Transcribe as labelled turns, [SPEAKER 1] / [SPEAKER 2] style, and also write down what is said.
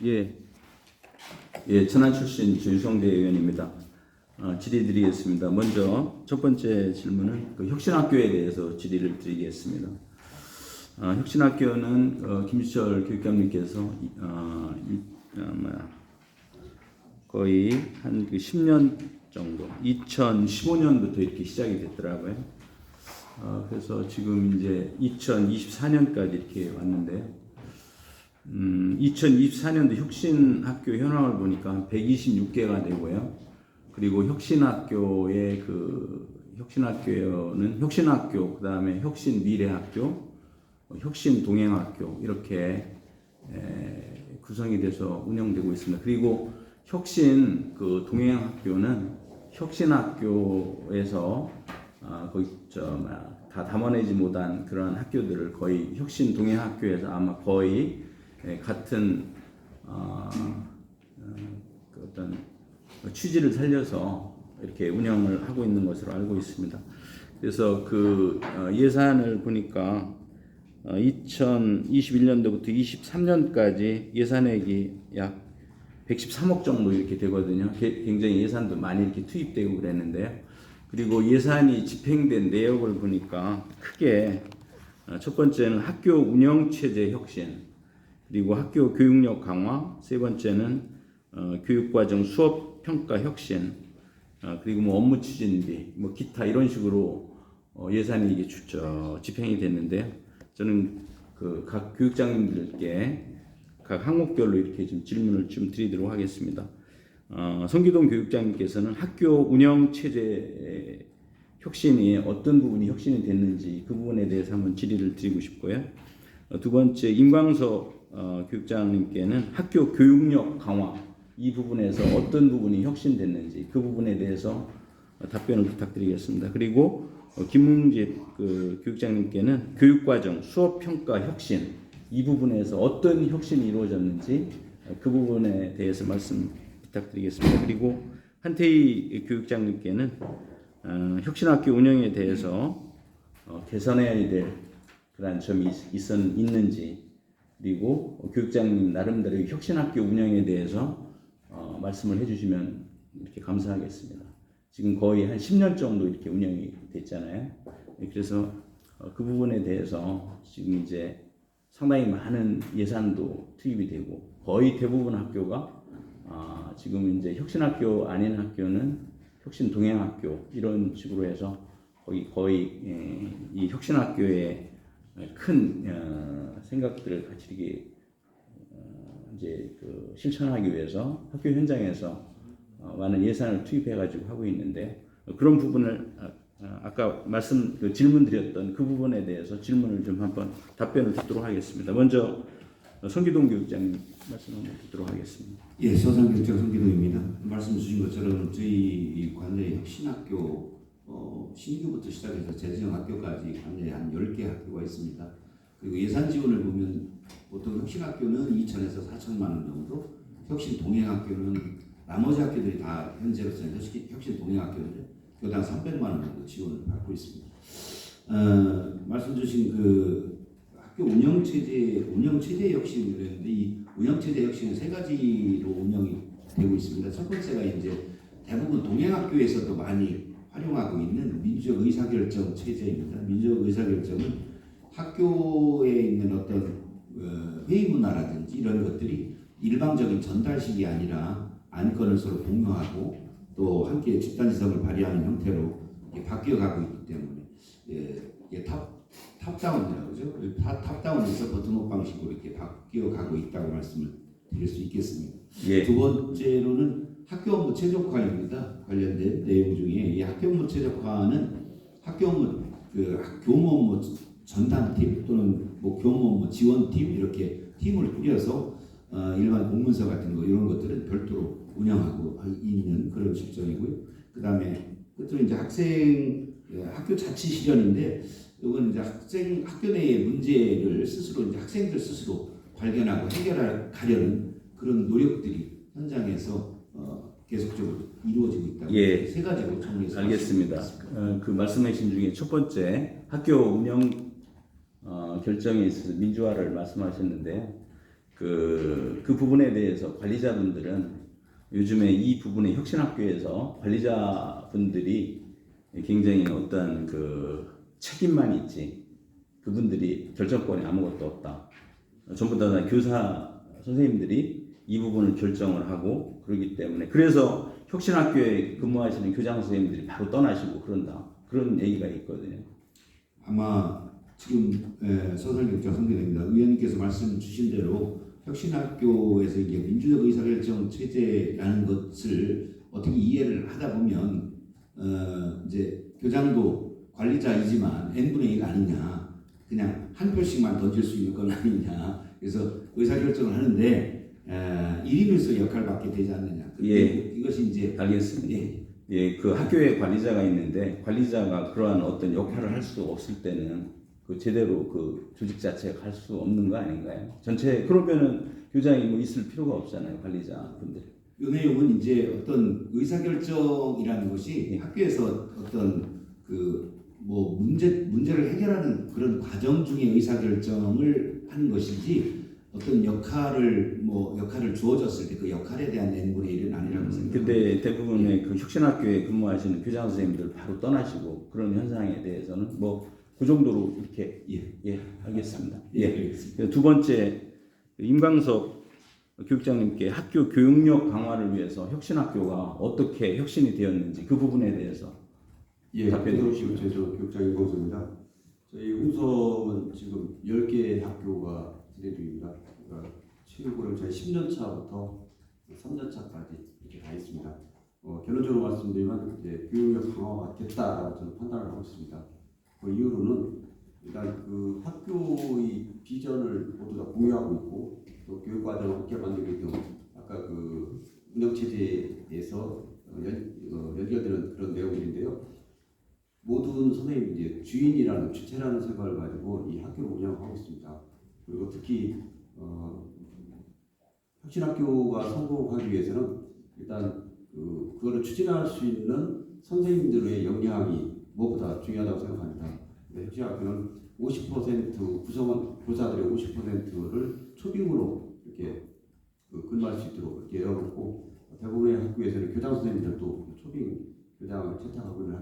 [SPEAKER 1] 예, 천안 출신 주유성대 의원입니다. 질의드리겠습니다. 먼저 첫 번째 질문은 혁신학교에 대해서 질의를 드리겠습니다. 혁신학교는 김주철 교육감님께서 거의 한 10년 정도, 2015년부터 이렇게 시작이 됐더라고요. 그래서 지금 이제 2024년까지 이렇게 왔는데요. 2024년도 혁신학교 현황을 보니까 한 126개가 되고요. 그리고 혁신학교의 혁신학교는 혁신학교, 그 다음에 혁신미래학교, 혁신동행학교 이렇게 구성이 돼서 운영되고 있습니다. 그리고 혁신 동행학교는 혁신학교에서 거의 다 담아내지 못한 그러한 학교들을 거의 혁신동행학교에서 아마 거의 같은 어떤 취지를 살려서 이렇게 운영을 하고 있는 것으로 알고 있습니다. 그래서 예산을 보니까 2021년도부터 23년까지 예산액이 약 113억 정도 이렇게 되거든요. 굉장히 예산도 많이 이렇게 투입되고 그랬는데요. 그리고 예산이 집행된 내역을 보니까 크게 첫 번째는 학교 운영체제 혁신, 그리고 학교 교육력 강화, 세 번째는 교육과정 수업 평가 혁신, 그리고 업무 추진비, 기타 이런 식으로 예산이 이게 집행이 됐는데요. 저는 각 교육장님들께 각 항목별로 이렇게 좀 질문을 좀 드리도록 하겠습니다. 성기동 교육장님께서는 학교 운영 체제 혁신이 어떤 부분이 혁신이 됐는지 그 부분에 대해서 한번 질의를 드리고 싶고요. 두 번째 임광석 교육장님께는 학교 교육력 강화 이 부분에서 어떤 부분이 혁신됐는지 그 부분에 대해서 답변을 부탁드리겠습니다. 그리고 김문집 교육장님께는 교육과정 수업평가 혁신 이 부분에서 어떤 혁신이 이루어졌는지 그 부분에 대해서 말씀 부탁드리겠습니다. 그리고 한태희 교육장님께는 혁신학교 운영에 대해서 개선해야 될 그러한 점이 있는지, 그리고 교육장님 나름대로 혁신학교 운영에 대해서 말씀을 해주시면 이렇게 감사하겠습니다. 지금 거의 한 10년 정도 이렇게 운영이 됐잖아요. 그래서 그 부분에 대해서 지금 이제 상당히 많은 예산도 투입이 되고 거의 대부분 학교가 지금 이제 혁신학교 아닌 학교는 혁신동행학교 이런 식으로 해서 거의 이 혁신학교의 큰 생각들을 같이 이렇게 이제 실천하기 위해서 학교 현장에서 많은 예산을 투입해가지고 하고 있는데 그런 부분을 아까 질문 드렸던 그 부분에 대해서 질문을 좀 한번 답변을 듣도록 하겠습니다. 먼저 성기동 교육장님 말씀 한번 듣도록 하겠습니다.
[SPEAKER 2] 예, 소상교육장 성기동입니다. 말씀 주신 것처럼 저희 관내 혁신학교 신규부터 시작해서 재정 학교까지 관내에 한 10개 학교가 있습니다. 그리고 예산 지원을 보면 보통 혁신학교는 2천에서 4천만 원 정도, 혁신동행학교는 나머지 학교들이 다 현재로서는 혁신동행학교인데 교당 300만 원 정도 지원을 받고 있습니다. 말씀 주신 학교 운영체제 혁신을 했는데 이 운영체제 혁신은 세 가지로 운영이 되고 있습니다. 첫 번째가 이제 대부분 동행학교에서도 많이 활용하고 있는 민주적 의사결정 체제입니다. 민주적 의사결정은 학교에 있는 어떤 회의 문화라든지 이런 것들이 일방적인 전달식이 아니라 안건을 서로 공유하고 또 함께 집단지성을 발휘하는 형태로 바뀌어가고 있기 때문에 탑다운이라고 그러죠. 탑다운에서 버튼업 방식으로 이렇게 바뀌어가고 있다고 말씀을 드릴 수 있겠습니다.
[SPEAKER 1] 예.
[SPEAKER 2] 두 번째로는 학교 업무 최적화입니다. 관련된 내용 중에 이 학교 업무 최적화는 학교 업무 교무 업무 전담팀 또는 교무 업무 지원팀 이렇게 팀을 꾸려서 일반 공문서 같은 거 이런 것들은 별도로 운영하고 있는 그런 실정이고요. 그 다음에 끝으로 이제 학교 자치 실현인데 이건 이제 학교 내의 문제를 스스로 이제 학생들 스스로 발견하고 해결하려는 그런 노력들이 현장에서 계속적으로 이루어지고 있다고 세 가지로 정리해서
[SPEAKER 1] 알겠습니다. 그 말씀하신 중에 첫 번째 학교 운영 결정에 있어서 민주화를 말씀하셨는데요. 그 부분에 대해서 관리자분들은 요즘에 이 부분에 혁신학교에서 관리자분들이 굉장히 어떤 그 책임만 있지 그분들이 결정권이 아무것도 없다. 전부 다 교사 선생님들이 이 부분을 결정을 하고 그러기 때문에 그래서 혁신학교에 근무하시는 교장 선생님들이 바로 떠나시고 그런 얘기가 있거든요.
[SPEAKER 2] 아마 지금 서설격자 선배입니다. 의원님께서 말씀 주신 대로 혁신학교에서 이게 민주적 의사결정 체제라는 것을 어떻게 이해를 하다 보면 이제 교장도 관리자이지만 n분의 1 아니냐, 그냥 한 표씩만 던질 수 있는 건 아니냐, 그래서 의사결정을 하는데 1인으로서 역할을 맡게 되지 않느냐.
[SPEAKER 1] 예,
[SPEAKER 2] 이것이 이제
[SPEAKER 1] 알겠습니다. 예, 그 학교에 관리자가 있는데 관리자가 그러한 어떤 역할을 할 수 없을 때는 그 제대로 그 조직 자체가 할 수 없는 거 아닌가요? 전체 그러면은 교장이 뭐 있을 필요가 없잖아요, 관리자분들.
[SPEAKER 2] 이 내용은 이제 어떤 의사결정이라는 것이 학교에서 어떤 그 뭐 문제를 해결하는 그런 과정 중에 의사결정을 하는 것이지 어떤 역할을 주어졌을 때 그 역할에 대한 n분의 1은 아니라고 생각합니다.
[SPEAKER 1] 근데 대부분의 그 혁신학교에 근무하시는 교장 선생님들 바로 떠나시고 그런 현상에 대해서는 뭐 그 정도로 이렇게 알겠습니다.
[SPEAKER 2] 알겠습니다.
[SPEAKER 1] 두 번째 임광석 교육장님께 학교 교육력 강화를 위해서 혁신학교가 어떻게 혁신이 되었는지 그 부분에 대해서 답변해 주시면.
[SPEAKER 3] 제조 교육장 임광석입니다. 저희 홍성은 지금 10개의 학교가 진행 중입니다. 그러니까 체육고를 저희 10년 차부터 3년 차까지 이렇게 가 있습니다. 결론적으로 말씀드리면 이제 교육력 강화가 됐다라고 저는 판단을 하고 있습니다. 그 이유로는 일단 그 학교의 비전을 모두 다 공유하고 있고 또 교육과정을 함께 만들기 때문에 아까 그 운영체제에서 연결되는 그런 내용들인데요. 모든 선생님들이 주인이라는 주체라는 생각을 가지고 이 학교를 운영하고 있습니다. 그리고 특히 혁신학교가 성공하기 위해서는 일단 그거를 추진할 수 있는 선생님들의 역량이 무엇보다 중요하다고 생각합니다. 혁신학교는 50% 구성원 교사들의 50%를 초빙으로 이렇게 근무할 수 있도록 이렇게 열어놓고 대부분의 학교에서는 교장 선생님들도 초빙 교장을 채택하고 있는